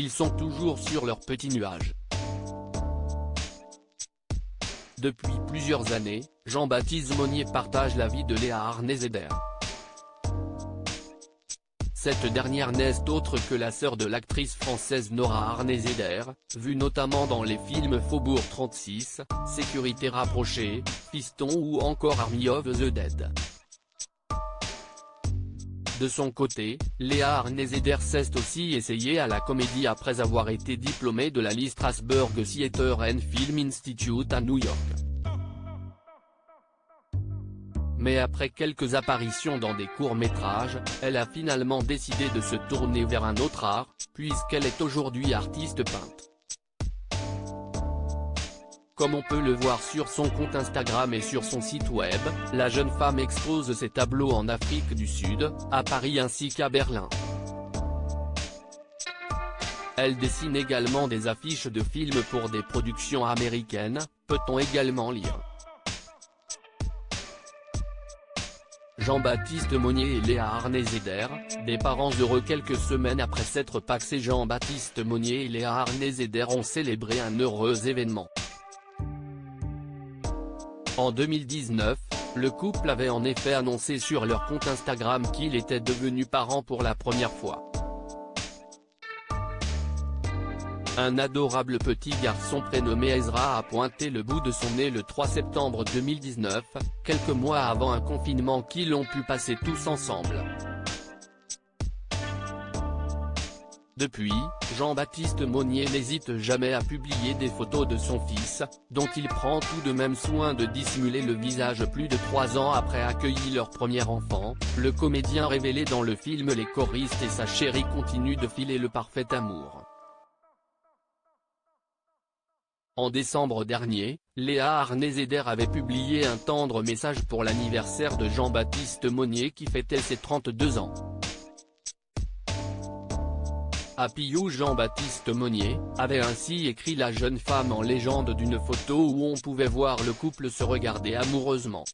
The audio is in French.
ils sont toujours sur leur petit nuage. Depuis plusieurs années, Jean-Baptiste Monnier partage la vie de Léa Arnezeder. Cette dernière n'est autre que la sœur de l'actrice française Nora Arnezeder, vue notamment dans les films Faubourg 36, Sécurité rapprochée, Fiston ou encore Army of the Dead. De son côté, Léa Arnezeder s'est aussi essayée à la comédie après avoir été diplômée de la Lee Strasberg Theatre and Film Institute à New York. Mais après quelques apparitions dans des courts-métrages, elle a finalement décidé de se tourner vers un autre art, puisqu'elle est aujourd'hui artiste peinte. Comme on peut le voir sur son compte Instagram et sur son site web, la jeune femme expose ses tableaux en Afrique du Sud, à Paris ainsi qu'à Berlin. Elle dessine également des affiches de films pour des productions américaines, peut-on également lire. Jean-Baptiste Monnier et Léa Arnezeder, des parents heureux quelques semaines après s'être pacsés. Jean-Baptiste Monnier et Léa Arnezeder ont célébré un heureux événement. En 2019, le couple avait en effet annoncé sur leur compte Instagram qu'il était devenu parent pour la première fois. Un adorable petit garçon prénommé Ezra a pointé le bout de son nez le 3 septembre 2019, quelques mois avant un confinement qu'ils ont pu passer tous ensemble. Depuis, Jean-Baptiste Monnier n'hésite jamais à publier des photos de son fils, dont il prend tout de même soin de dissimuler le visage plus de 3 ans après accueillir leur premier enfant. Le comédien révélé dans le film Les choristes et sa chérie continuent de filer le parfait amour. En décembre dernier, Léa Arnezeder avait publié un tendre message pour l'anniversaire de Jean-Baptiste Monnier qui fêtait ses 32 ans. Happy You Jean-Baptiste Monnier, avait ainsi écrit la jeune femme en légende d'une photo où on pouvait voir le couple se regarder amoureusement.